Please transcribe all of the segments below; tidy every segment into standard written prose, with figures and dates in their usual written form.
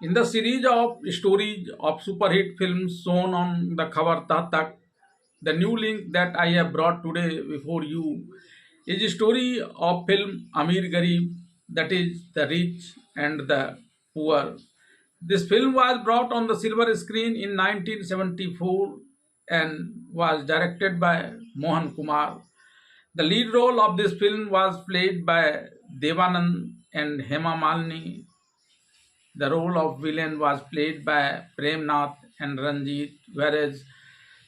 In the series of stories of superhit films shown on the Khabar Tak, the new link that I have brought today before you is a story of film Amir Garib, that is the rich and the poor. This film was brought on the silver screen in 1974 and was directed by Mohan Kumar. The lead role of this film was played by Devanand and Hema Malini. The role of villain was played by Prem Nath and Ranjit, whereas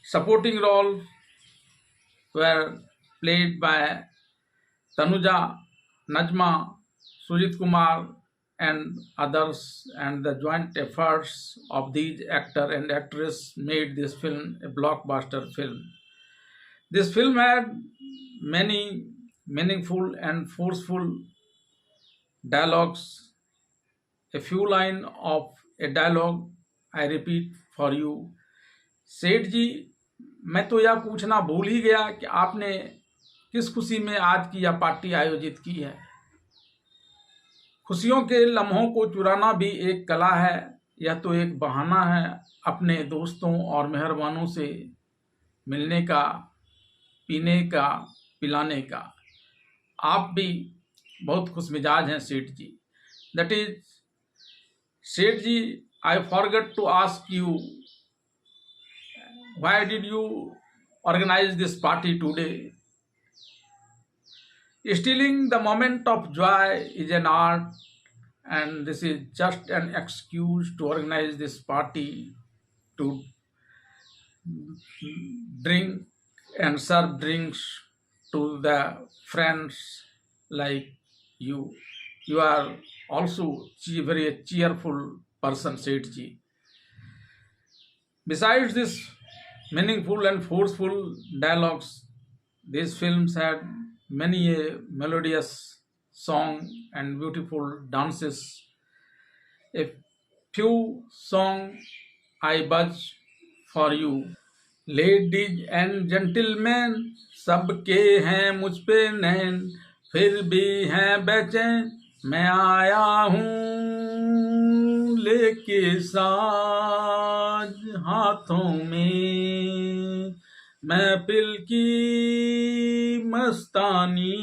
supporting roles were played by Tanuja, Najma, Sujit Kumar, and others. And the joint efforts of these actor and actress made this film a blockbuster film. This film had many meaningful and forceful dialogues. A few line of a dialogue I repeat for you. सेठ जी, मैं तो यह पूछना भूल ही गया कि आपने किस खुशी में आज की यह पार्टी आयोजित की है। खुशियों के लम्हों को चुराना भी एक कला है। यह तो एक बहाना है अपने दोस्तों और मेहरबानों से मिलने का, पीने का, पिलाने का। आप भी बहुत खुश मिजाज हैं सेठ जी। That is, Seth ji, I forget to ask you, why did you organize this party today? Stealing the moment of joy is an art, and this is just an excuse to organize this party to drink and serve drinks to the friends like you. You are also very cheerful person, Seth ji. Besides this meaningful and forceful dialogues, these films had many a melodious song and beautiful dances. A few songs I buzz for you. Ladies and gentlemen, सबके हैं मुझ पे नैन, फिर भी हैं बेचैन, मैं आया हूँ लेके साज हाथों में, महफिल की मस्तानी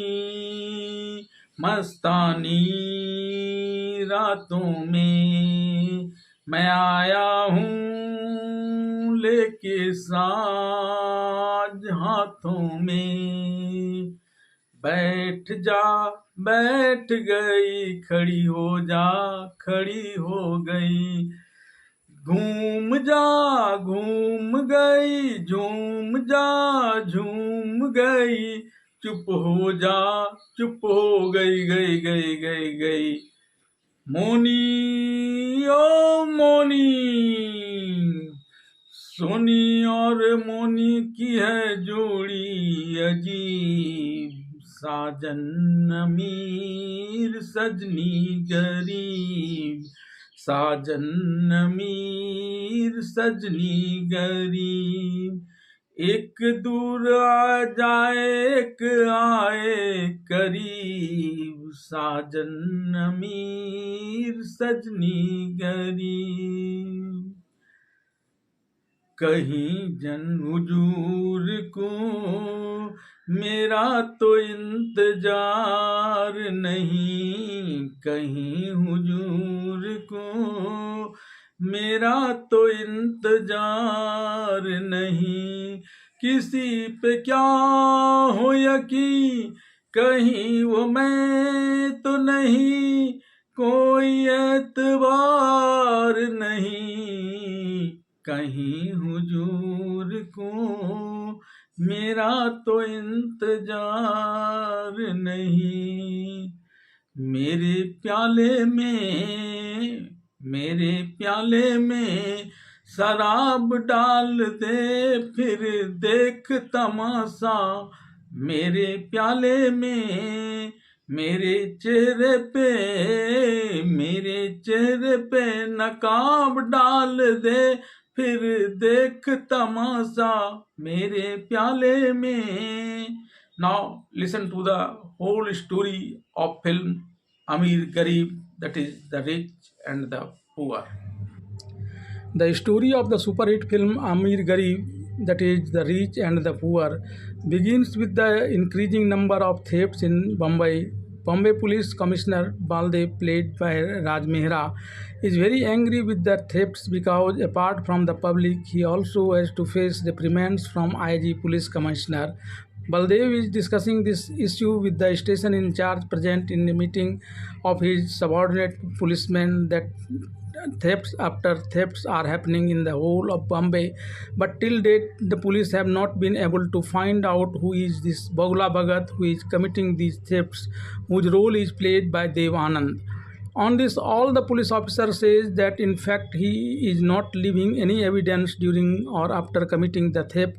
मस्तानी रातों में, मैं आया हूँ लेके साज हाथों में। बैठ जा, बैठ गई, खड़ी हो जा, खड़ी हो गई, घूम जा, घूम गई, झूम जा, झूम गई, चुप हो जा, चुप हो गई, गई गई गई गई। मोनी ओ मोनी, सोनी और मोनी की है जोड़ी अजीब, साजन अमीर सजनी गरीब, साजन अमीर सजनी गरीब, एक दूर आ जाए एक आए करीब, साजन अमीर सजनी गरीब। कहीं जन हुजूर को मेरा तो इंतजार नहीं, कहीं हुजूर को मेरा तो इंतजार नहीं, किसी पे क्या हो यकीन, कहीं वो मैं तो नहीं, कोई एतबार नहीं, कहीं हुजूर को मेरा तो इंतजार नहीं। मेरे प्याले में शराब डाल दे, फिर देख तमाशा, मेरे प्याले में, मेरे चेहरे पे नकाब डाल दे, फिर देख तमाशा, मेरे प्याले में। Now listen to the whole story of film Amir Garib, that is the rich and the poor. The story of the super hit film Amir Garib, that is, the rich and the poor, begins with the increasing number of thefts in Bombay. Bombay Police Commissioner Baldev, played by Raj Mehra, is very angry with the thefts because, apart from the public, he also has to face reprimands from IG Police Commissioner. Baldev is discussing this issue with the station in charge present in a meeting of his subordinate policemen that thefts after thefts are happening in the whole of Bombay, but till date the police have not been able to find out who is this Bagula Bhagat who is committing these thefts, whose role is played by Dev Anand. On this, all the police officer says that in fact he is not leaving any evidence during or after committing the theft,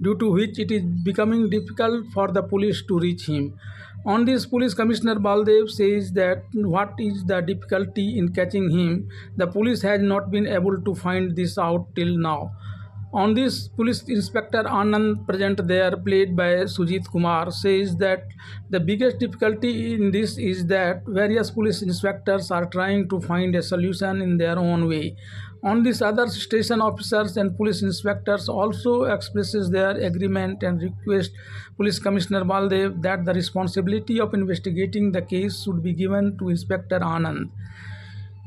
due to which it is becoming difficult for the police to reach him. On this, Police Commissioner Baldev says that what is the difficulty in catching him? The police has not been able to find this out till now. On this, Police Inspector Anand, present there, played by Sujit Kumar, says that the biggest difficulty in this is that various police inspectors are trying to find a solution in their own way. On this, other station officers and police inspectors also expresses their agreement and request Police Commissioner Baldev that the responsibility of investigating the case should be given to Inspector Anand.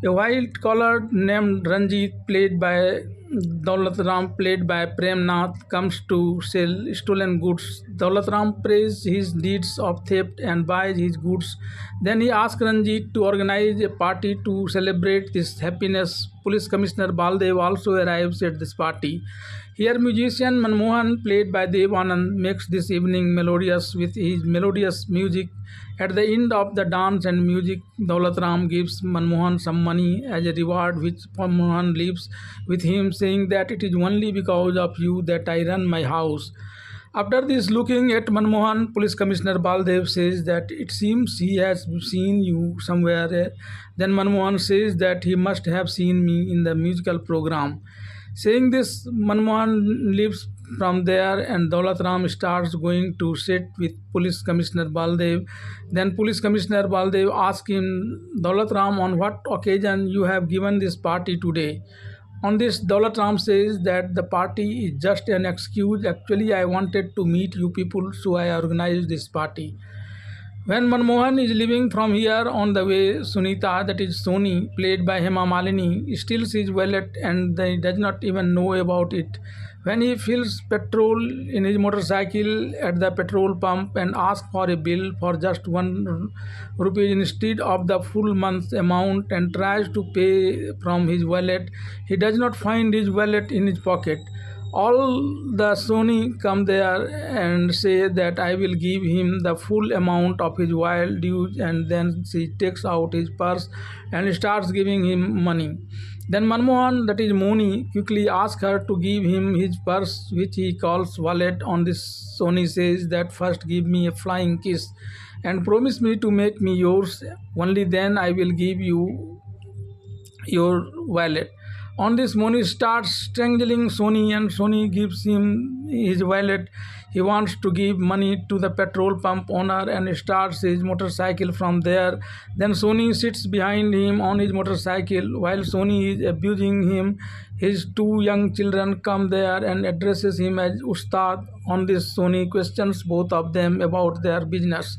A white collar named Ranjit, played by Daulat Ram, played by Prem Nath, comes to sell stolen goods. Daulat Ram praises his deeds of theft and buys his goods. Then he asks Ranjit to organize a party to celebrate this happiness. Police Commissioner Baldev also arrives at this party. Here, musician Manmohan, played by Dev Anand, makes this evening melodious with his melodious music. At the end of the dance and music, Daulat Ram gives Manmohan some money as a reward, which Manmohan leaves with him, saying that it is only because of you that I run my house. After this, looking at Manmohan, Police Commissioner Baldev says that it seems he has seen you somewhere. Then Manmohan says that he must have seen me in the musical program. Saying this, Manmohan leaves from there and Daulat Ram starts going to sit with Police Commissioner Baldev. Then Police Commissioner Baldev asks him, Daulat Ram, on what occasion you have given this party today? On this, Daulat Ram says that the party is just an excuse. Actually, I wanted to meet you people, so I organized this party. When Manmohan is leaving from here on the way, Sunita, that is Soni, played by Hema Malini, steals his wallet and he does not even know about it. When he fills petrol in his motorcycle at the petrol pump and asks for a bill for just 1 rupee instead of the full month's amount and tries to pay from his wallet, he does not find his wallet in his pocket. All the Sony come there and say that I will give him the full amount of his wild dues, and then she takes out his purse and starts giving him money. Then Manmohan, that is Moni, quickly asks her to give him his purse, which he calls wallet. On this, Sony says that first give me a flying kiss and promise me to make me yours. Only then I will give you your wallet. On this, Moni starts strangling Sony and Sony gives him his wallet. He wants to give money to the petrol pump owner and starts his motorcycle from there. Then Sony sits behind him on his motorcycle while Sony is abusing him. His two young children come there and addresses him as Ustad. On this, Sony questions both of them about their business.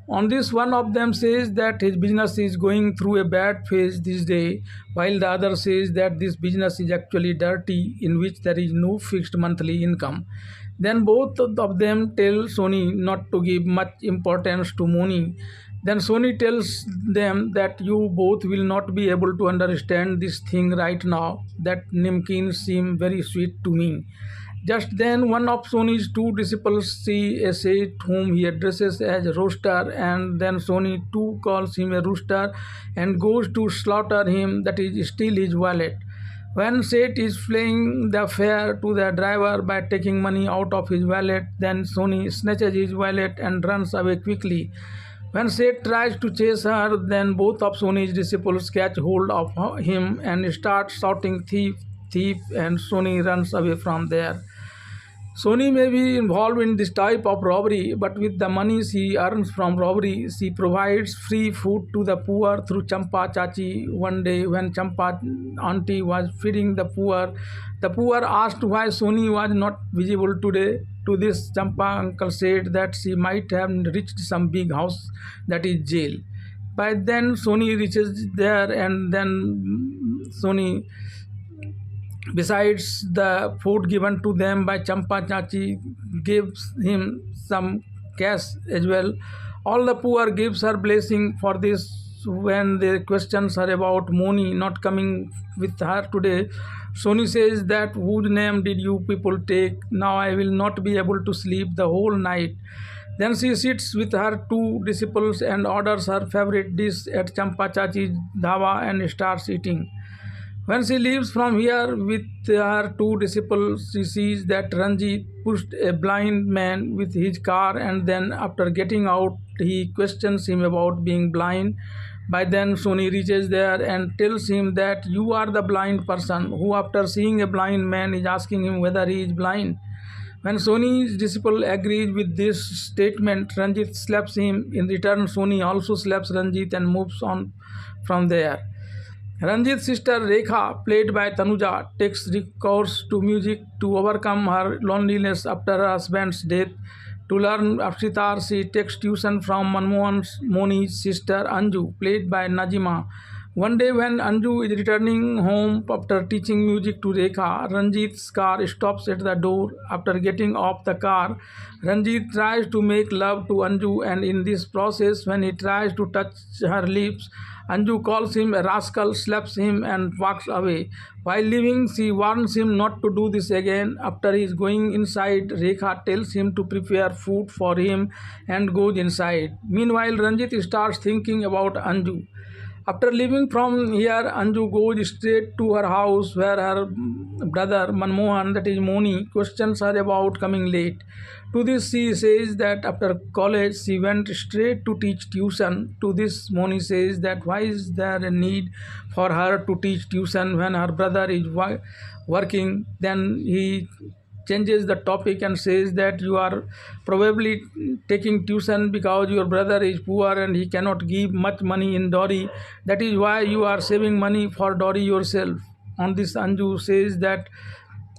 On this, one of them says that his business is going through a bad phase this day, while the other says that this business is actually dirty, in which there is no fixed monthly income. Then both of them tell Sony not to give much importance to money. Then Sony tells them that you both will not be able to understand this thing right now, that Nimkins seem very sweet to me. Just then, one of Sony's two disciples see a Seth whom he addresses as a rooster, and then Sony too calls him a rooster and goes to slaughter him, that is, steal his wallet. When Seth is paying the fare to the driver by taking money out of his wallet, then Sony snatches his wallet and runs away quickly. When Seth tries to chase her, then both of Sony's disciples catch hold of him and start shouting, thief, thief, and Sony runs away from there. Sony may be involved in this type of robbery, but with the money she earns from robbery, she provides free food to the poor through Champa Chachi. One day, when Champa auntie was feeding the poor asked why Sony was not visible today. To this, Champa uncle said that she might have reached some big house, that is jail. By then, Sony reaches there, and then Sony, besides the food given to them by Champa Chachi, gives him some cash as well. All the poor gives her blessing for this. When the questions are about Moni not coming with her today, Sony says that whose name did you people take? Now I will not be able to sleep the whole night. Then she sits with her two disciples and orders her favorite dish at Champa Chachi's dhaba and starts eating. When she leaves from here with her two disciples, she sees that Ranjit pushed a blind man with his car, and then, after getting out, he questions him about being blind. By then, Sony reaches there and tells him that you are the blind person who, after seeing a blind man, is asking him whether he is blind. When Sony's disciple agrees with this statement, Ranjit slaps him. In return, Sony also slaps Ranjit and moves on from there. Ranjit's sister Rekha, played by Tanuja, takes recourse to music to overcome her loneliness after her husband's death. To learn sitar, she takes tuition from Manmohan Moni's sister Anju, played by Najima. One day, when Anju is returning home after teaching music to Rekha, Ranjit's car stops at the door. After getting off the car, Ranjit tries to make love to Anju, and in this process, when he tries to touch her lips, Anju calls him a rascal, slaps him, and walks away. While leaving, she warns him not to do this again. After he is going inside, Rekha tells him to prepare food for him and goes inside. Meanwhile, Ranjit starts thinking about Anju. After leaving from here, Anju goes straight to her house where her brother Manmohan, that is Moni, questions her about coming late. To this, she says that after college she went straight to teach tuition. To this, Moni says that why is there a need for her to teach tuition when her brother is working? Then he changes the topic and says that you are probably taking tuition because your brother is poor and he cannot give much money in dowry. That is why you are saving money for dowry yourself. On this, Anju says that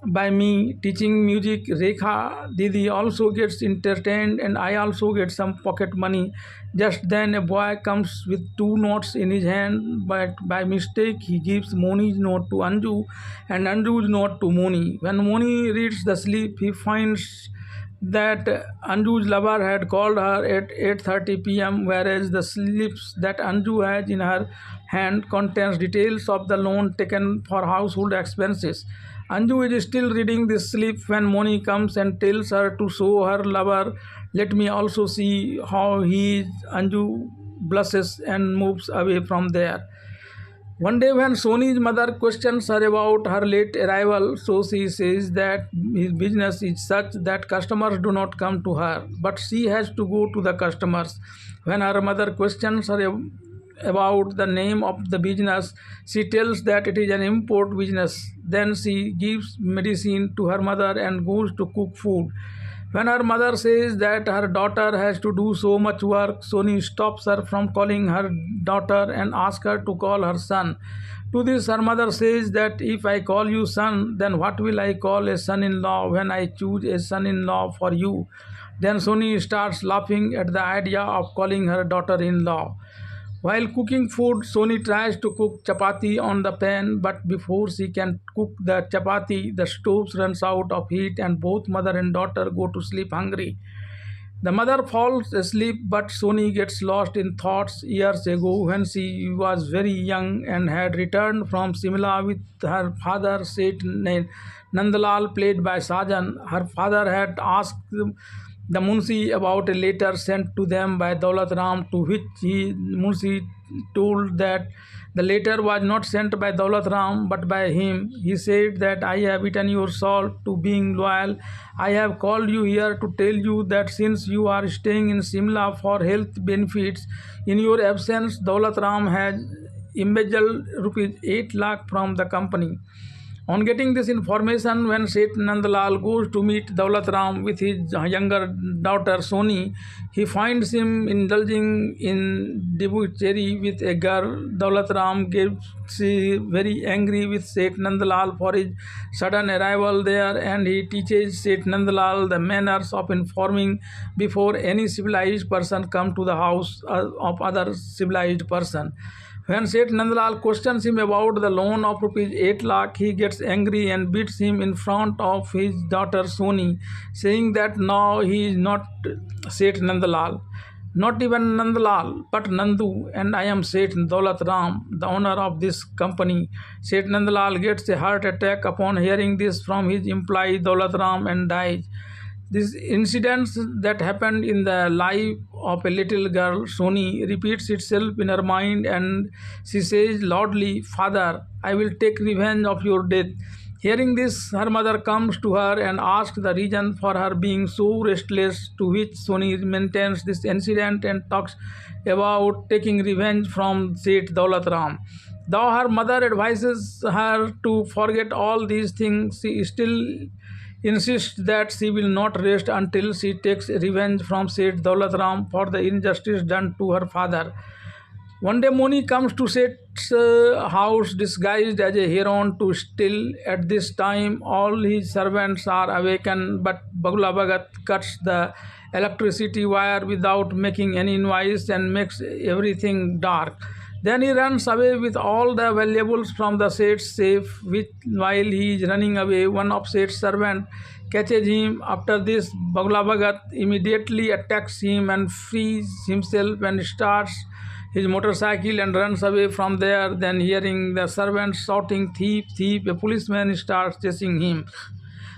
by me teaching music, Rekha Didi also gets entertained and I also get some pocket money. Just then a boy comes with two notes in his hand, but by mistake he gives Moni's note to Anju and Anju's note to Moni. When Moni reads the slip, he finds that Anju's lover had called her at 8:30 p.m., whereas the slips that Anju has in her hand contains details of the loan taken for household expenses. Anju is still reading this slip when Moni comes and tells her to show her lover, let me also see how he is. Anju blushes and moves away from there. One day, when Sony's mother questions her about her late arrival, so she says that his business is such that customers do not come to her, but she has to go to the customers. When her mother questions her about the name of the business, she tells that it is an import business. Then she gives medicine to her mother and goes to cook food. When her mother says that her daughter has to do so much work, Sony stops her from calling her daughter and asks her to call her son. To this, her mother says that if I call you son, then what will I call a son-in-law when I choose a son-in-law for you? Then Sony starts laughing at the idea of calling her daughter-in-law. While cooking food, Sony tries to cook chapati on the pan, but before she can cook the chapati, the stove runs out of heat and both mother and daughter go to sleep hungry. The mother falls asleep, but Sony gets lost in thoughts. Years ago, when she was very young and had returned from Simla with her father, Seth Nandalal, played by Sajan, her father had asked the Munshi about a letter sent to them by Daulat Ram, to which Munshi told that the letter was not sent by Daulat Ram but by him. He said that I have eaten your salt to being loyal. I have called you here to tell you that since you are staying in Simla for health benefits, in your absence, Daulat Ram has embezzled rupees 8 lakh from the company. On getting this information, when Seth Nandlal goes to meet Daulat Ram with his younger daughter Soni, he finds him indulging in debauchery with a girl. Daulat Ram gets very angry with Seth Nandlal for his sudden arrival there, and he teaches Seth Nandlal the manners of informing before any civilized person come to the house of other civilized person. When Seth Nandlal questions him about the loan of rupees 8 lakh, he gets angry and beats him in front of his daughter Soni, saying that now he is not Seth Nandlal, not even Nandlal, but Nandu, and I am Seth Daulat Ram, the owner of this company. Seth Nandlal gets a heart attack upon hearing this from his employee Daulat Ram and dies. This incident that happened in the life of a little girl, Soni, repeats itself in her mind, and she says loudly, "Father, I will take revenge of your death." Hearing this, her mother comes to her and asks the reason for her being so restless, to which Soni maintains this incident and talks about taking revenge from Seth Daulat Ram. Though her mother advises her to forget all these things, she still insists that she will not rest until she takes revenge from Seth Daulat Ram for the injustice done to her father. One day Moni comes to Seth's house disguised as a heron to steal. At this time all his servants are awakened, but Bagula Bhagat cuts the electricity wire without making any noise and makes everything dark. Then he runs away with all the valuables from the Seth's safe. While he is running away, one of Seth's servants catches him. After this, Bagula Bhagat immediately attacks him and frees himself and starts his motorcycle and runs away from there. Then, hearing the servants shouting, "Thief, thief," a policeman starts chasing him.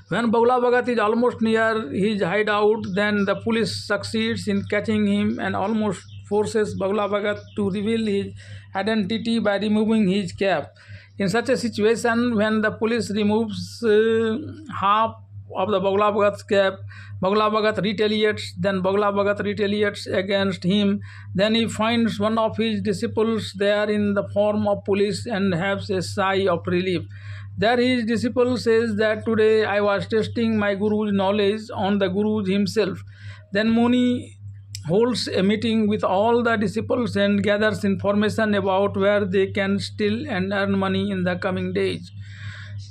When Bagula Bhagat is almost near his hideout, then the police succeeds in catching him and almost forces Bagula Bhagat to reveal his identity by removing his cap. In such a situation, when the police removes half of the Bagula Bhagat's cap, Bagula Bhagat retaliates. Then Bagula Bhagat retaliates against him. Then he finds one of his disciples there in the form of police and has a sigh of relief. There his disciple says that today I was testing my guru's knowledge on the guru himself. Then Moni holds a meeting with all the disciples and gathers information about where they can steal and earn money in the coming days.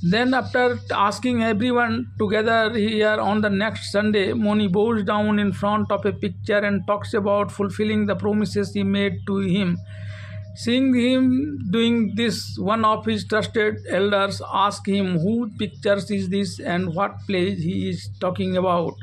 Then, after asking everyone to gather here on the next Sunday, Moni bows down in front of a picture and talks about fulfilling the promises he made to him. Seeing him doing this, one of his trusted elders asks him whose pictures is this and what place he is talking about.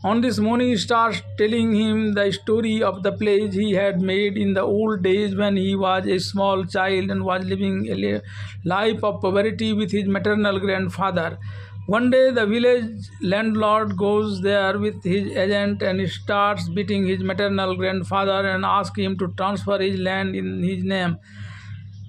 On this, Moni starts telling him the story of the pledge he had made in the old days when he was a small child and was living a life of poverty with his maternal grandfather. One day, the village landlord goes there with his agent and starts beating his maternal grandfather and asks him to transfer his land in his name.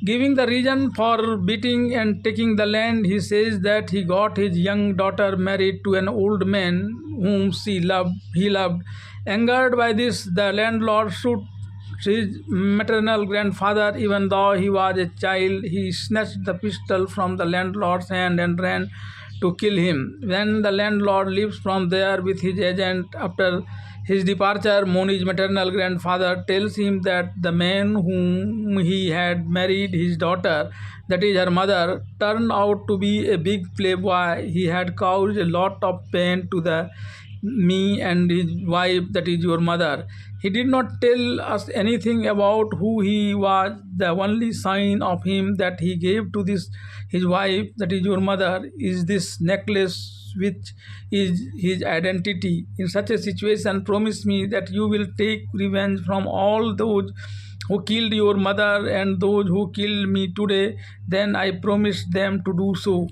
Giving the reason for beating and taking the land, he says that he got his young daughter married to an old man whom he loved. Angered by this, the landlord shot his maternal grandfather. Even though he was a child, he snatched the pistol from the landlord's hand and ran to kill him. When the landlord leaves from there with his agent, after his departure, Moni's maternal grandfather tells him that the man whom he had married his daughter, that is her mother, turned out to be a big playboy. He had caused a lot of pain to me and his wife, that is your mother. He did not tell us anything about who he was. The only sign of him that he gave to his wife, that is your mother, is this necklace, which is his identity. In such a situation, promise me that you will take revenge from all those who killed your mother and those who killed me today. Then I promised them to do so.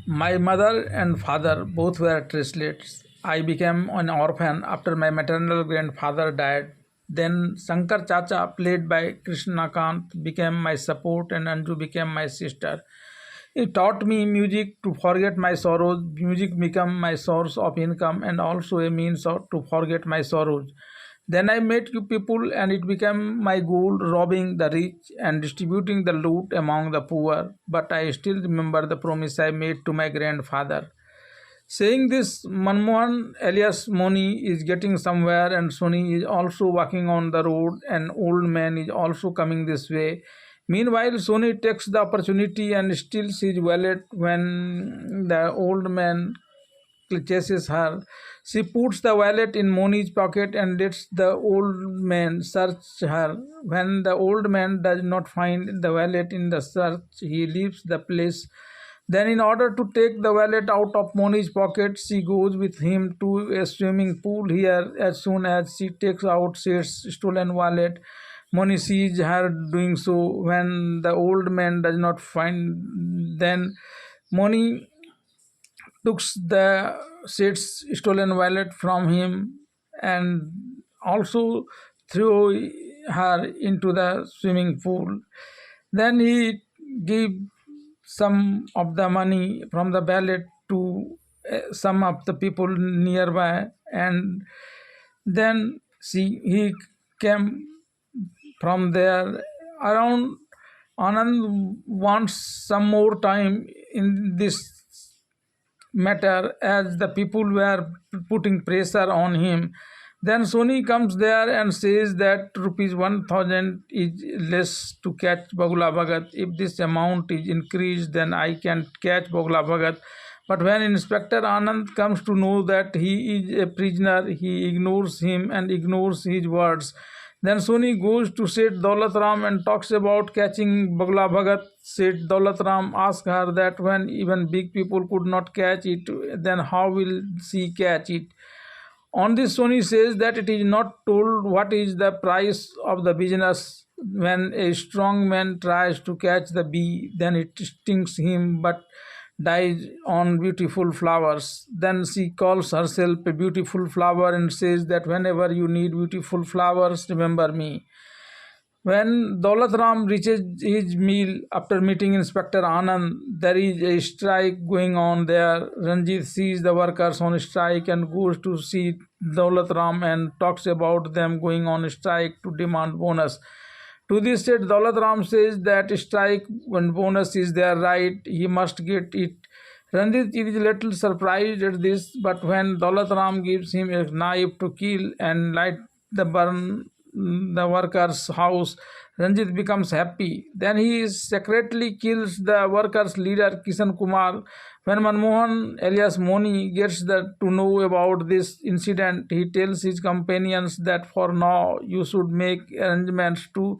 My mother and father both were translates. I became an orphan after my maternal grandfather died. Then Shankar Chacha, played by Krishnakant, became my support and Anju became my sister. He taught me music to forget my sorrows. Music became my source of income and also a means to forget my sorrows. Then I met you people, and it became my goal robbing the rich and distributing the loot among the poor. But I still remember the promise I made to my grandfather. Saying this, Manmohan alias Moni is getting somewhere, and Sony is also walking on the road. An old man is also coming this way. Meanwhile, Sony takes the opportunity and steals his wallet when the old man chases her. She puts the wallet in Moni's pocket and lets the old man search her. When the old man does not find the wallet in the search, he leaves the place. Then, in order to take the wallet out of Moni's pocket, she goes with him to a swimming pool. Here, as soon as she takes out Seth's stolen wallet, Moni sees her doing so. When the old man does not find, then Moni took the Seth's stolen wallet from him and also threw her into the swimming pool. Then he gave some of the money from the wallet to some of the people nearby, and then he came from there. Around Anand wants some more time in this matter as the people were putting pressure on him. Then Sony comes there and says that rupees 1000 is less to catch Bagula Bhagat. If this amount is increased, then I can catch Bagula Bhagat. But when Inspector Anand comes to know that he is a prisoner, he ignores him and ignores his words. Then Sony goes to Seth Daulat Ram and talks about catching Bagla Bhagat. Seth Daulat Ram asks her that when even big people could not catch it, then how will she catch it? On this, Sony says that it is not told what is the price of the business. When a strong man tries to catch the bee, then it stings him but dies on beautiful flowers. Then she calls herself a beautiful flower and says that whenever you need beautiful flowers, remember me. When Daulat Ram reaches his meal after meeting Inspector Anand, there is a strike going on there. Ranjit sees the workers on strike and goes to see Daulat Ram and talks about them going on strike to demand bonus. To this said, Daulat Ram says that strike when bonus is their right, he must get it. Ranjit is a little surprised at this, but when Daulat Ram gives him a knife to kill and light the burn the worker's house, Ranjit becomes happy. Then he secretly kills the workers' leader Kishan Kumar. When Manmohan alias Moni gets to know about this incident, he tells his companions that for now you should make arrangements to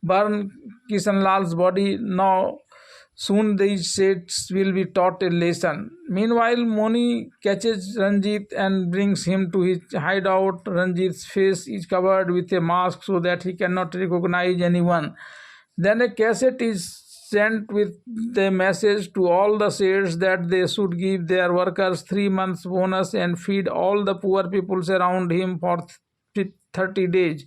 burn Kishan Lal's body. Now soon these Seths will be taught a lesson. Meanwhile, Moni catches Ranjit and brings him to his hideout. Ranjit's face is covered with a mask so that he cannot recognize anyone. Then a cassette is sent with the message to all the Seths that they should give their workers 3 months bonus and feed all the poor peoples around him for 30 days.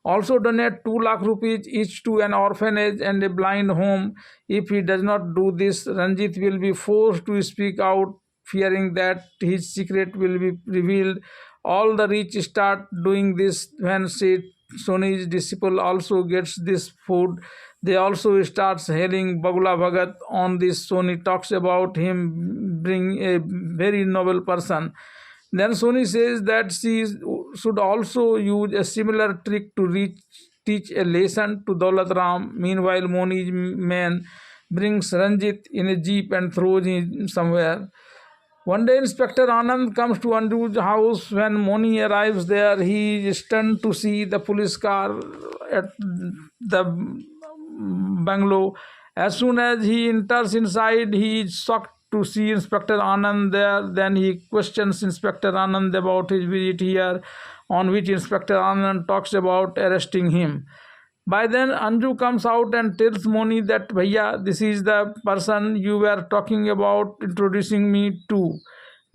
Also donate 2 lakh rupees each to an orphanage and a blind home. If he does not do this, Ranjit will be forced to speak out, fearing that his secret will be revealed. All the rich start doing this. When Sony's disciple also gets this food, they also starts hailing Bagula Bhagat. On this, Sony talks about him being a very noble person. Then Sony says that she should also use a similar trick to teach a lesson to Daulat Ram. Meanwhile, Moni's man brings Ranjit in a jeep and throws him somewhere. One day, Inspector Anand comes to Anju's house. When Moni arrives there, he is stunned to see the police car at the bungalow. As soon as he enters inside, he is shocked to see Inspector Anand there. Then he questions Inspector Anand about his visit here, on which Inspector Anand talks about arresting him. By then, Anju comes out and tells Moni that, Bhaiya, this is the person you were talking about introducing me to.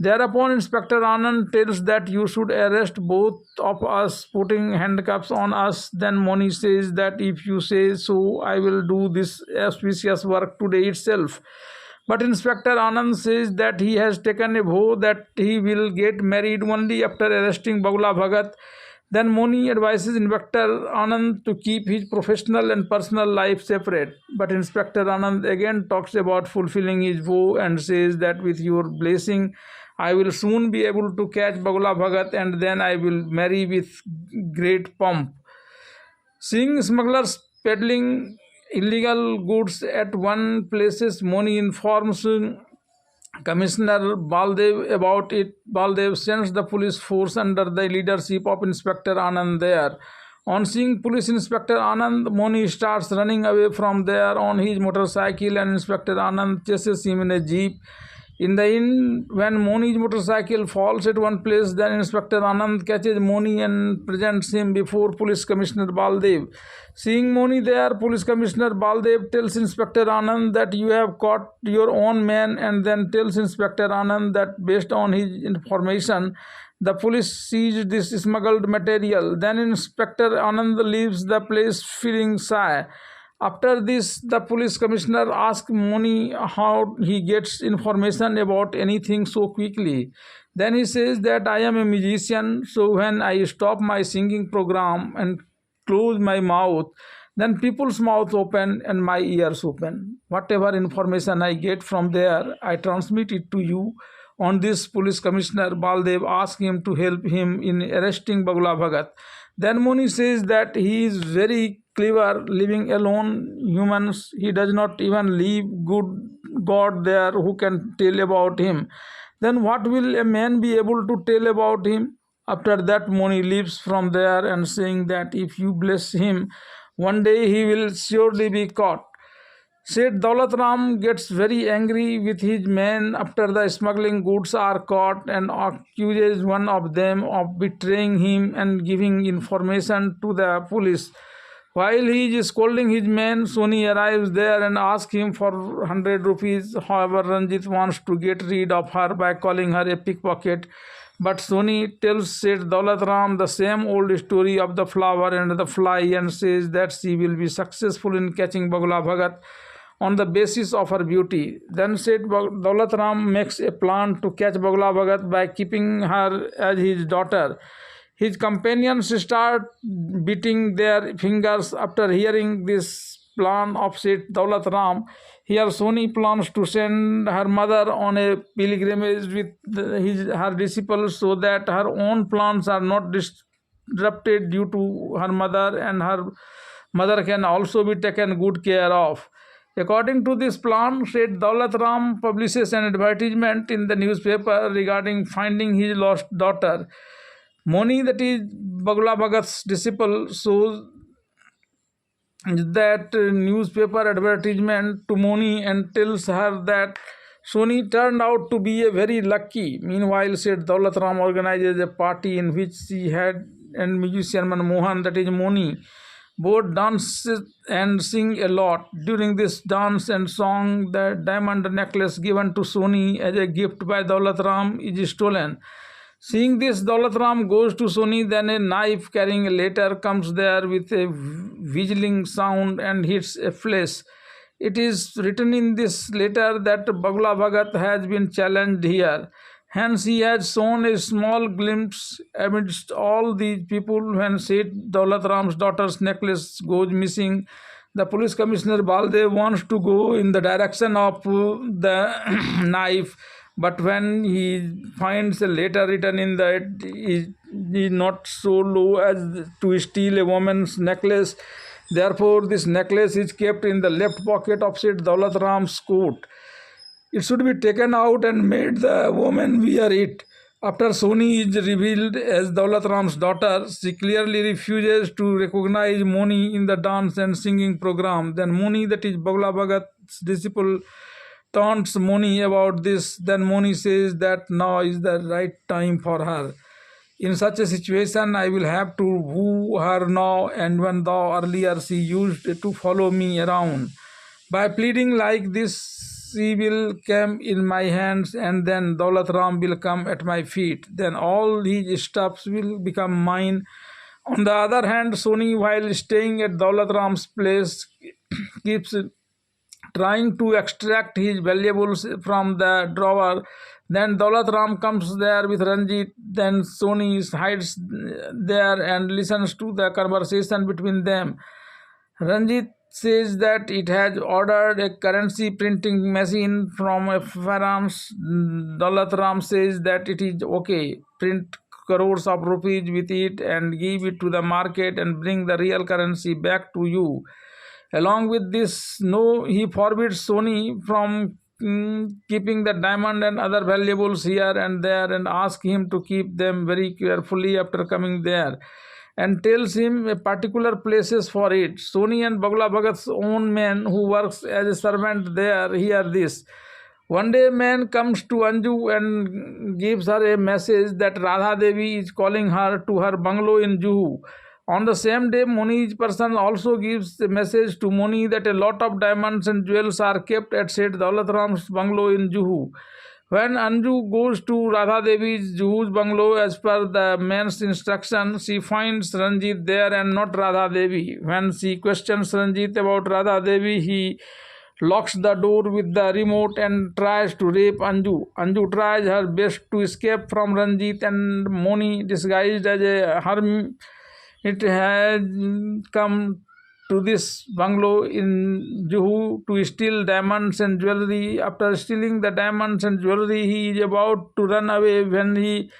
Thereupon, Inspector Anand tells that you should arrest both of us, putting handcuffs on us. Then Moni says that if you say so, I will do this auspicious work today itself. But Inspector Anand says that he has taken a vow that he will get married only after arresting Bagula Bhagat. Then Moni advises Inspector Anand to keep his professional and personal life separate. But Inspector Anand again talks about fulfilling his vow and says that with your blessing, I will soon be able to catch Bagula Bhagat and then I will marry with great pomp. Seeing smugglers peddling illegal goods at one places, Moni informs Commissioner Baldev about it. Baldev sends the police force under the leadership of Inspector Anand there. On seeing Police Inspector Anand, Moni starts running away from there on his motorcycle and Inspector Anand chases him in a jeep. In the end, when Moni's motorcycle falls at one place, then Inspector Anand catches Moni and presents him before Police Commissioner Baldev. Seeing Moni there, Police Commissioner Baldev tells Inspector Anand that you have caught your own man and then tells Inspector Anand that based on his information, the police seized this smuggled material. Then Inspector Anand leaves the place feeling shy. After this, the police commissioner asks Moni how he gets information about anything so quickly. Then he says that I am a musician, so when I stop my singing program and close my mouth, then people's mouths open and my ears open. Whatever information I get from there, I transmit it to you. On this, police commissioner Baldev asks him to help him in arresting Bagula Bhagat. Then Moni says that he is very clever living alone humans. He does not even leave good God there who can tell about him. Then what will a man be able to tell about him? After that, Moni leaves from there and saying that if you bless him, one day he will surely be caught. Seth Daulat Ram gets very angry with his men after the smuggling goods are caught and accuses one of them of betraying him and giving information to the police. While he is scolding his men, Soni arrives there and asks him for 100 rupees. However, Ranjit wants to get rid of her by calling her a pickpocket. But Soni tells Seth Daulat Ram the same old story of the flower and the fly and says that she will be successful in catching Bagula Bhagat on the basis of her beauty. Then Seth Daulat Ram makes a plan to catch Bagula Bhagat by keeping her as his daughter. His companions start beating their fingers after hearing this plan of Seth Daulat Ram. Here Soni plans to send her mother on a pilgrimage with her disciples so that her own plans are not disrupted due to her mother and her mother can also be taken good care of. According to this plan, Seth Daulat Ram publishes an advertisement in the newspaper regarding finding his lost daughter. Moni, that is Bagula Bhagat's disciple, shows that newspaper advertisement to Moni and tells her that Soni turned out to be a very lucky. Meanwhile, Seth Daulat Ram organizes a party in which she had and musician Mohan, that is Moni, both dance and sing a lot. During this dance and song, the diamond necklace given to Soni as a gift by Daulat Ram is stolen. Seeing this, Daulat Ram goes to Soni, then a knife carrying a letter comes there with a whistling sound and hits a flesh. It is written in this letter that Bagula Bhagat has been challenged here. Hence, he has shown a small glimpse amidst all these people when Seth Daulat Ram's daughter's necklace goes missing. The police commissioner Baldev wants to go in the direction of the knife, but when he finds a letter written in that he is not so low as to steal a woman's necklace. Therefore, this necklace is kept in the left pocket of Seth Daulat Ram's coat. It should be taken out and made the woman wear it. After Soni is revealed as Daulat Ram's daughter, she clearly refuses to recognize Moni in the dance and singing program. Then Moni, that is Bagula Bhagat's disciple, taunts Moni about this. Then Moni says that now is the right time for her. In such a situation, I will have to woo her now, and when thou earlier she used to follow me around. By pleading like this, she will come in my hands, and then Daulat Ram will come at my feet. Then all his stuffs will become mine. On the other hand, Soni, while staying at Daulat Ram's place, keeps trying to extract his valuables from the drawer Then Daulat Ram comes there with Ranjit. Then Sony hides there and listens to the conversation between them. Ranjit says that it has ordered a currency printing machine from a farms. Daulat Ram says that it is okay. Print crores of rupees with it and give it to the market and bring the real currency back to you. Along with this, no, he forbids Sony from keeping the diamond and other valuables here and there and asks him to keep them very carefully after coming there and tells him a particular places for it. Sony and Bagla Bhagat's own man who works as a servant there hear this. One day, man comes to Anju and gives her a message that Radha Devi is calling her to her bungalow in Juhu. On the same day, Moni's person also gives a message to Moni that a lot of diamonds and jewels are kept at Seth Daulat Ram's bungalow in Juhu. When Anju goes to Radha Devi's Juhu's bungalow as per the man's instruction, she finds Ranjit there and not Radha Devi. When she questions Ranjit about Radha Devi, he locks the door with the remote and tries to rape Anju. Anju tries her best to escape from Ranjit and Moni, disguised as a hermit, has come to this bungalow in Juhu to steal diamonds and jewelry. After stealing the diamonds and jewelry, he is about to run away when he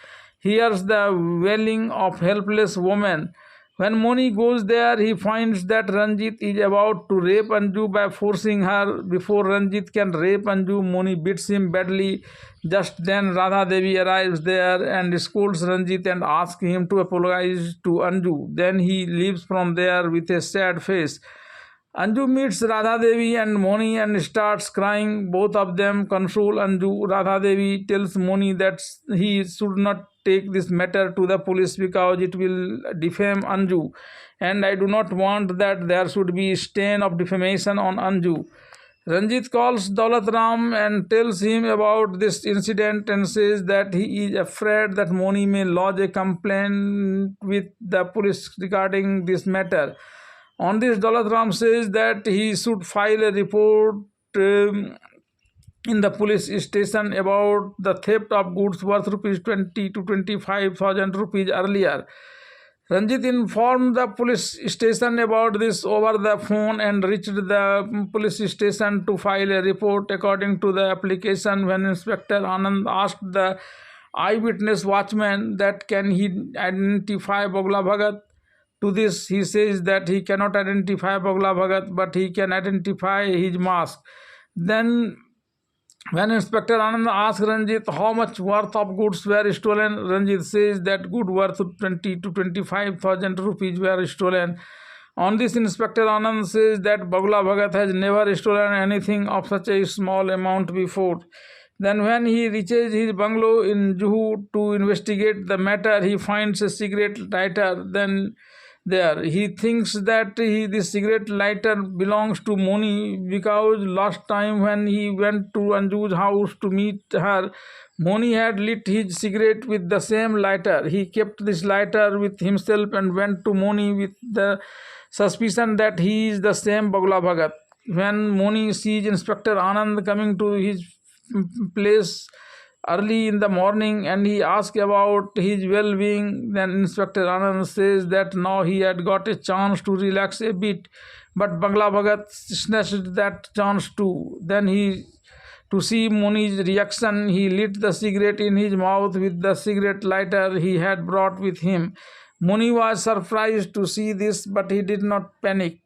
hears the wailing of helpless woman. When Moni goes there, he finds that Ranjit is about to rape Anju by forcing her. Before Ranjit can rape Anju, Moni beats him badly. Just then, Radha Devi arrives there and scolds Ranjit and asks him to apologize to Anju. Then he leaves from there with a sad face. Anju meets Radha Devi and Moni and starts crying. Both of them console Anju. Radha Devi tells Moni that he should not take this matter to the police because it will defame Anju, and I do not want that there should be stain of defamation on Anju. Ranjit calls Daulat Ram and tells him about this incident and says that he is afraid that Moni may lodge a complaint with the police regarding this matter. On this, Daulat Ram says that he should file a report in the police station about the theft of goods worth rupees 20 to 25,000 rupees earlier. Ranjit informed the police station about this over the phone and reached the police station to file a report according to the application. When Inspector Anand asked the eyewitness watchman that can he identify Bagla Bhagat. To this, he says that he cannot identify Bagla Bhagat, but he can identify his mask. Then, when Inspector Anand asks Ranjit how much worth of goods were stolen, Ranjit says that good worth 20 to 25,000 rupees were stolen. On this, Inspector Anand says that Bagla Bhagat has never stolen anything of such a small amount before. Then when he reaches his bungalow in Juhu to investigate the matter, he finds a cigarette lighter. Then there, he thinks that this cigarette lighter belongs to Moni because last time when he went to Anju's house to meet her, Moni had lit his cigarette with the same lighter. He kept this lighter with himself and went to Moni with the suspicion that he is the same Bagla Bhagat. When Moni sees Inspector Anand coming to his place early in the morning and he asks about his well-being, then Inspector Anand says that now he had got a chance to relax a bit, but Bagla Bhagat snatched that chance too. Then to see Moni's reaction, he lit the cigarette in his mouth with the cigarette lighter he had brought with him. Moni was surprised to see this, but he did not panic.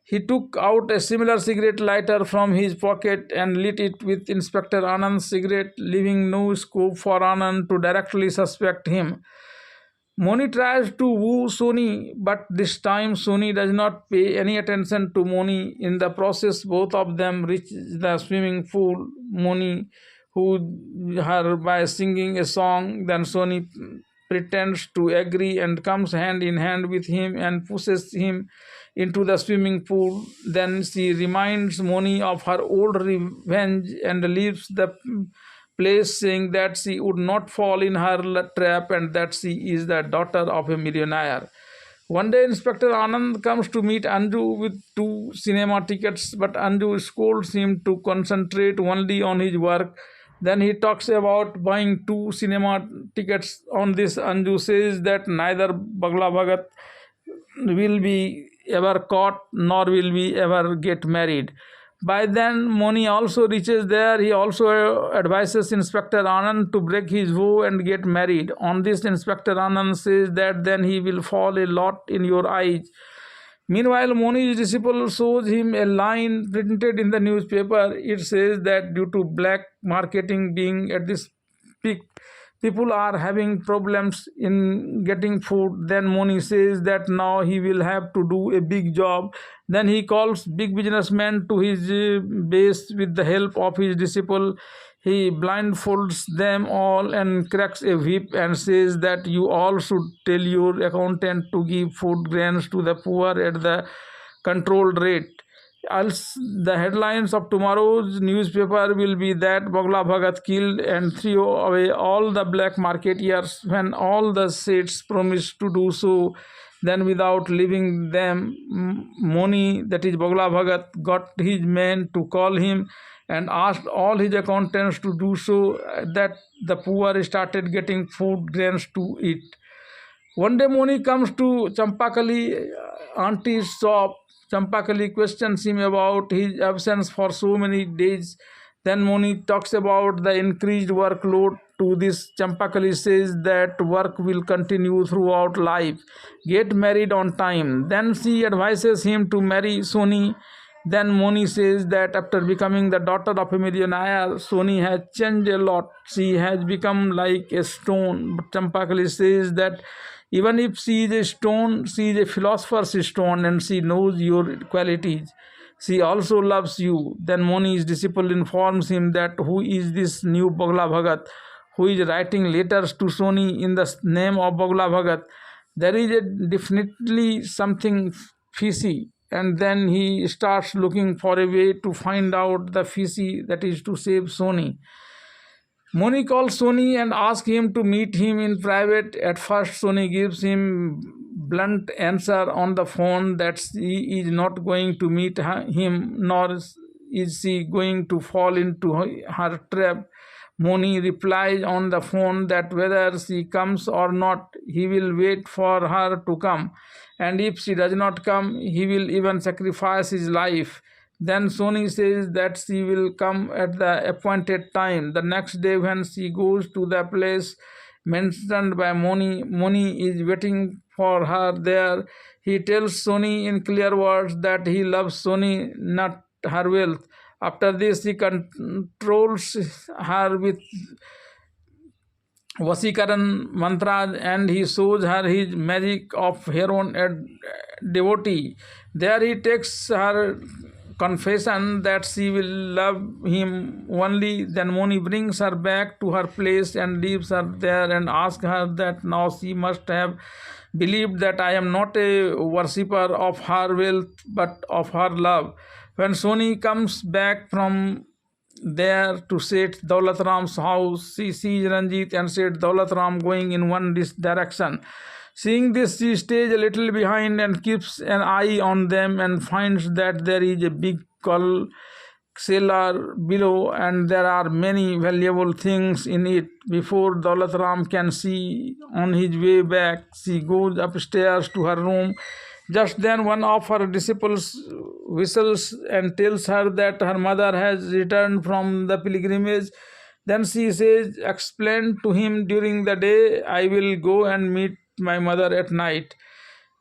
He took out a similar cigarette lighter from his pocket and lit it with Inspector Anand's cigarette, leaving no scope for Anand to directly suspect him. Moni tries to woo Sony, but this time Sony does not pay any attention to Moni. In the process, both of them reach the swimming pool. Moni wooed her by singing a song, then Sony pretends to agree and comes hand in hand with him and pushes him into the swimming pool. Then she reminds Moni of her old revenge and leaves the place, saying that she would not fall in her trap and that she is the daughter of a millionaire. One day, Inspector Anand comes to meet Anju with 2 cinema tickets, but Anju scolds him to concentrate only on his work. Then he talks about buying 2 cinema tickets. On this, Anju says that neither Bagla Bhagat will be ever caught nor will we ever get married. By then, Moni also reaches there. He also advises Inspector Anand to break his vow and get married. On this, Inspector Anand says that then he will fall a lot in your eyes. Meanwhile, Moni's disciple shows him a line printed in the newspaper. It says that due to black marketing being at this peak, people are having problems in getting food. Then Moni says that now he will have to do a big job. Then he calls big businessmen to his base with the help of his disciple. He blindfolds them all and cracks a whip and says that you all should tell your accountant to give food grains to the poor at the controlled rate. Else, the headlines of tomorrow's newspaper will be that Bagla Bhagat killed and threw away all the black marketeers when all the Seths promised to do so. Then, without leaving them, Moni, that is Bagla Bhagat, got his men to call him and asked all his accountants to do so, that the poor started getting food grains to eat. One day Moni comes to Champakali auntie's shop. Champakali questions him about his absence for so many days. Then Moni talks about the increased workload. To this, Champakali says that work will continue throughout life. Get married on time. Then she advises him to marry Soni. Then Moni says that after becoming the daughter of a millionaire, Soni has changed a lot. She has become like a stone. But Champakali says that even if she is a stone, she is a philosopher's stone and she knows your qualities. She also loves you. Then Moni's disciple informs him that who is this new Bagla Bhagat who is writing letters to Soni in the name of Bagla Bhagat. There is definitely something fishy. And then he starts looking for a way to find out the fishy, that is to save Soni. Moni calls Soni and asks him to meet him in private. At first, Soni gives him blunt answer on the phone that she is not going to meet him, nor is she going to fall into her trap. Moni replies on the phone that whether she comes or not, he will wait for her to come, and if she does not come, he will even sacrifice his life. Then Soni says that she will come at the appointed time. The next day, when she goes to the place mentioned by Moni, Moni is waiting for her there. He tells Soni in clear words that he loves Soni, not her wealth. After this, he controls her with Vasikaran mantras and he shows her his magic of heroin devotee. There he takes her confession that she will love him only. Then Moni brings her back to her place and leaves her there and asks her that now she must have believed that I am not a worshipper of her wealth but of her love. When Soni comes back from there to Seth Daulat Ram's house, she sees Ranjit and Seth Daulat Ram going in one direction. Seeing this, she stays a little behind and keeps an eye on them and finds that there is a big coal cellar below and there are many valuable things in it. Before Daulat Ram can see on his way back, she goes upstairs to her room. Just then one of her disciples whistles and tells her that her mother has returned from the pilgrimage. Then she says, explain to him during the day, I will go and meet my mother at night.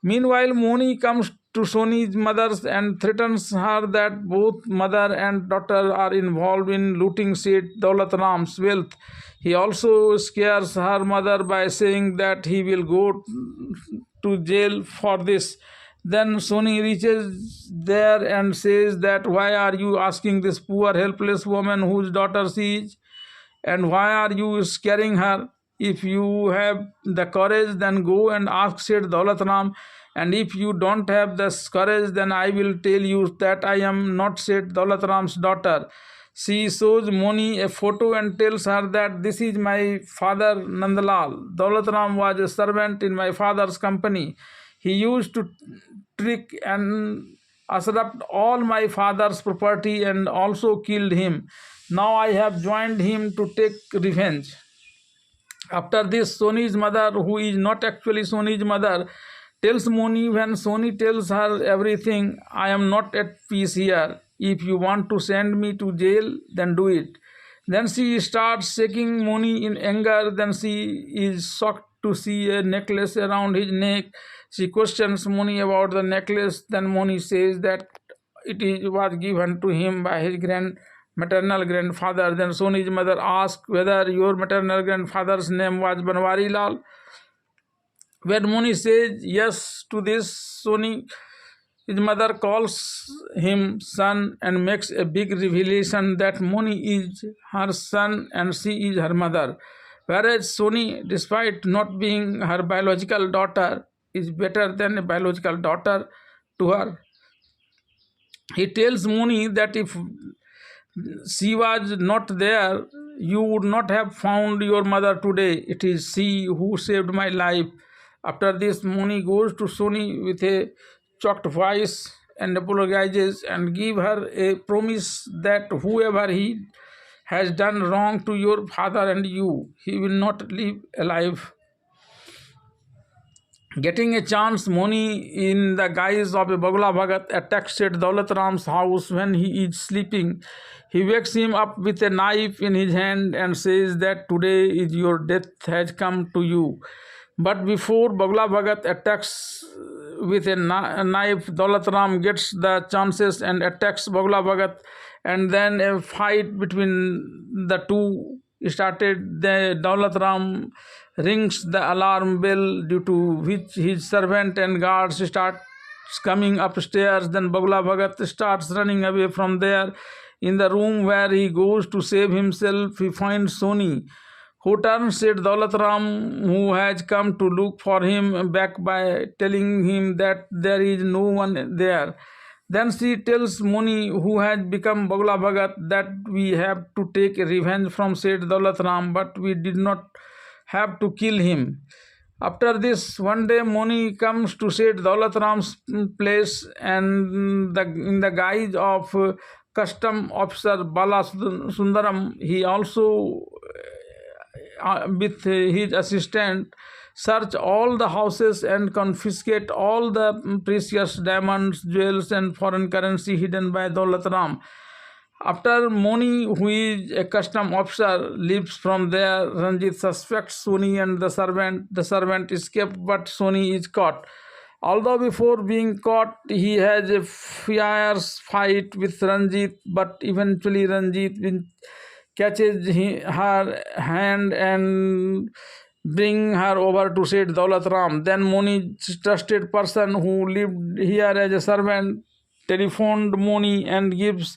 Meanwhile, Moni comes to Soni's mother and threatens her that both mother and daughter are involved in looting Seth Daulat Ram's wealth. He also scares her mother by saying that he will go to jail for this. Then Soni reaches there and says that why are you asking this poor helpless woman whose daughter she is, and why are you scaring her? If you have the courage, then go and ask Seth Daulat Ram, and if you don't have the courage, then I will tell you that I am not Seth Daulat Ram's daughter. She shows Moni a photo and tells her that this is my father Nandalal. Daulat Ram was a servant in my father's company. He used to trick and usurped all my father's property and also killed him. Now I have joined him to take revenge. After this, Sony's mother, who is not actually Sony's mother, tells Moni when Sony tells her everything, I am not at peace here. If you want to send me to jail, then do it. Then she starts shaking Moni in anger. Then she is shocked to see a necklace around his neck. She questions Moni about the necklace. Then Moni says that was given to him by his maternal grandfather. Then Sony's mother asks whether your maternal grandfather's name was Banwari Lal. When Moni says yes to this, his mother calls him son and makes a big revelation that Moni is her son and she is her mother. Whereas Sony, despite not being her biological daughter, is better than a biological daughter to her. He tells Moni that if she was not there, you would not have found your mother today. It is she who saved my life. After this, Moni goes to Sony with a choked voice and apologizes and give her a promise that whoever he has done wrong to your father and you, he will not live alive. Getting a chance, Moni, in the guise of a Bagla Bhagat, attacks Seth Daulat Ram's house when he is sleeping. He wakes him up with a knife in his hand and says that today is your death has come to you. But before Bagla Bhagat attacks with a knife, Daulat Ram gets the chances and attacks Bagla Bhagat, and then a fight between the two started. The Daulat Ram rings the alarm bell, due to which his servant and guards start coming upstairs. Then Bagla Bhagat starts running away from there. In the room where he goes to save himself, he finds Sony, who turns Seth Daulat Ram, who has come to look for him, back by telling him that there is no one there. Then she tells Moni, who has become Bagla Bhagat, that we have to take revenge from Seth Daulat Ram, but we did not have to kill him. After this, one day Moni comes to Seth Daulat Ram's place, and in the guise of custom officer Bala Sundaram, he also with his assistant search all the houses and confiscate all the precious diamonds, jewels and foreign currency hidden by Daulat Ram. After Moni, who is a custom officer, leaves from there, Ranjit suspects Sony and the servant. The servant escaped, but Sony is caught. Although before being caught, he has a fierce fight with Ranjit, but eventually Ranjit catches her hand and bring her over to Seth Daulat Ram. Then Moni's trusted person, who lived here as a servant, telephoned Moni and gives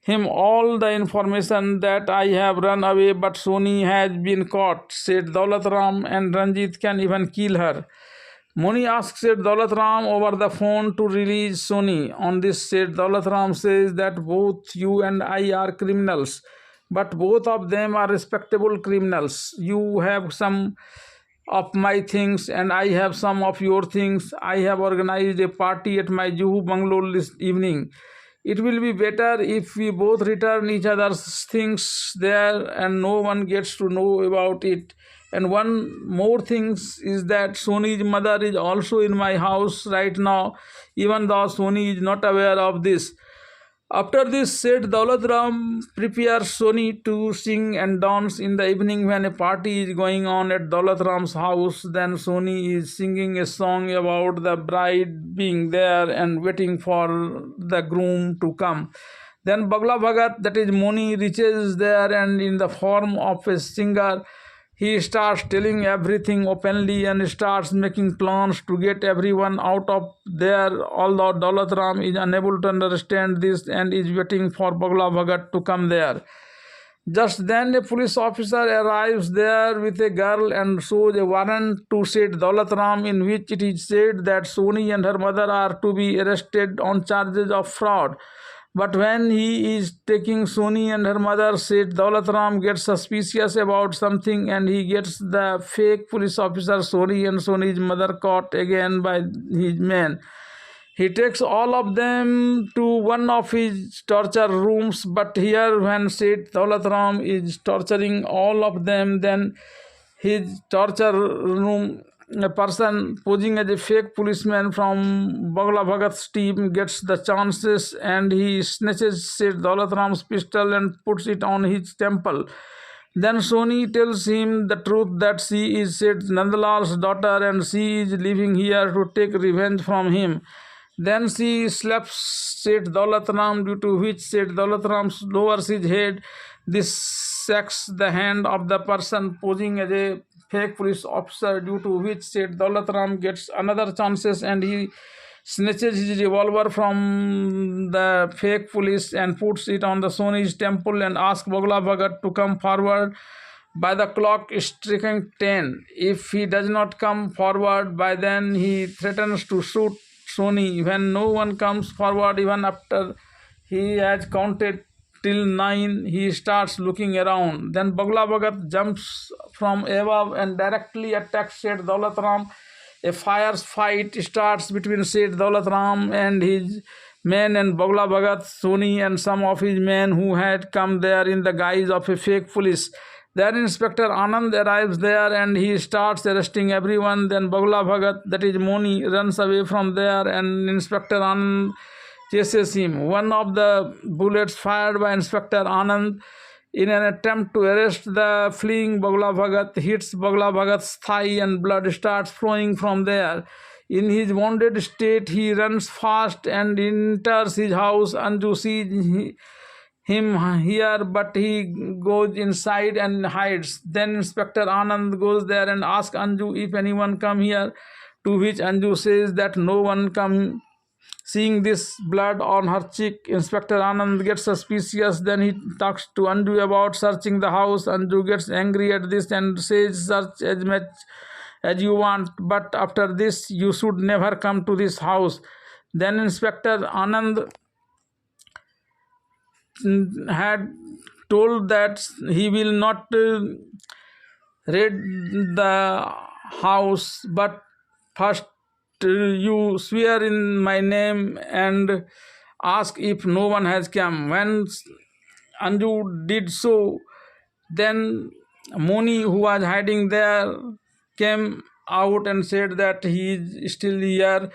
him all the information that I have run away, but Sony has been caught. Seth Daulat Ram and Ranjit can even kill her. Moni asks Seth Daulat Ram over the phone to release Sony. On this, Seth Daulat Ram says that both you and I are criminals, but both of them are respectable criminals. You have some of my things and I have some of your things. I have organized a party at my Juhu bungalow this evening. It will be better if we both return each other's things there and no one gets to know about it. And one more thing is that Sony's mother is also in my house right now, even though Sony is not aware of this. After this, Seth Daulat Ram prepares Sony to sing and dance in the evening when a party is going on at Daulat Ram's house. Then Sony is singing a song about the bride being there and waiting for the groom to come. Then Bagla Bhagat, that is Moni, reaches there, and in the form of a singer, he starts telling everything openly and starts making plans to get everyone out of there, although Daulat Ram is unable to understand this and is waiting for Bagla Bhagat to come there. Just then a police officer arrives there with a girl and shows a warrant to Seth Daulat Ram, in which it is said that Sony and her mother are to be arrested on charges of fraud. But when he is taking Sony and her mother, Seth Daulat Ram gets suspicious about something and he gets the fake police officer Sony and Sony's mother caught again by his men. He takes all of them to one of his torture rooms, but here, when Seth Daulat Ram is torturing all of them, then his torture room, a person posing as a fake policeman from Bagla Bhagat's team gets the chances, and he snatches Seth Daulat Ram's pistol and puts it on his temple. Then Soni tells him the truth that she is Seth Nandalal's daughter and she is living here to take revenge from him. Then she slaps Seth Daulat Ram, due to which Seth Daulat Ram lowers his head. This sacks the hand of the person posing as a fake police officer, due to which Seth Daulat Ram gets another chances, and he snatches his revolver from the fake police and puts it on the Soni's temple and asks Bagla Bhagat to come forward by the clock striking 10. If he does not come forward by then, he threatens to shoot Soni. When no one comes forward, even after he has counted till 9, he starts looking around. Then Bagla Bhagat jumps from above and directly attacks Seth Daulat Ram. A fierce fight starts between Seth Daulat Ram and his men and Bagla Bhagat, Soni and some of his men who had come there in the guise of a fake police. Then Inspector Anand arrives there and he starts arresting everyone. Then Bagla Bhagat, that is Moni, runs away from there and Inspector Anand chases him. One of the bullets fired by Inspector Anand in an attempt to arrest the fleeing Bagla Bhagat hits Bagla Bhagat's thigh and blood starts flowing from there. In his wounded state, he runs fast and enters his house. Anju sees him here, but he goes inside and hides. Then Inspector Anand goes there and asks Anju if anyone come here, to which Anju says that no one come. Seeing this blood on her cheek, Inspector Anand gets suspicious. Then he talks to Anju about searching the house. Anju gets angry at this and says, search as much as you want, but after this you should never come to this house. Then Inspector Anand had told that he will not raid the house, but first you swear in my name and ask if no one has come. When Anju did so, then Moni, who was hiding there, came out and said that he is still here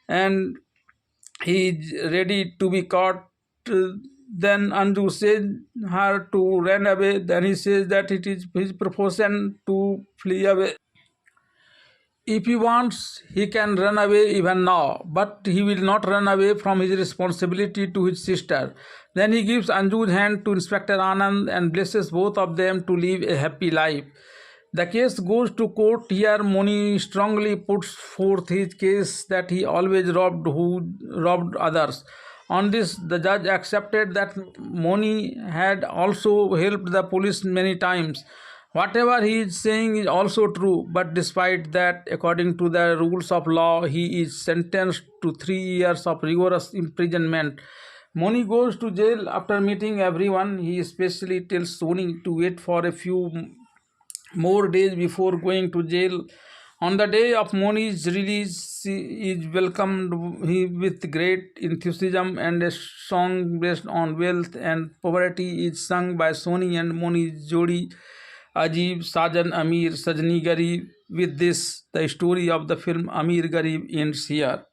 and he is ready to be caught. Then Anju says her to run away. Then he says that it is his profession to flee away. If he wants, he can run away even now, but he will not run away from his responsibility to his sister. Then he gives Anju's hand to Inspector Anand and blesses both of them to live a happy life. The case goes to court. Here Moni strongly puts forth his case that he always robbed others. On this, the judge accepted that Moni had also helped the police many times. Whatever he is saying is also true, but despite that, according to the rules of law, he is sentenced to 3 years of rigorous imprisonment. Moni goes to jail after meeting everyone. He especially tells Soni to wait for a few more days before going to jail. On the day of Moni's release, he is welcomed with great enthusiasm, and a song based on wealth and poverty is sung by Soni and Moni's Jodi, Ajib, Sajan, Amir, Sajni Garib. With this, the story of the film Amir Garib ends here.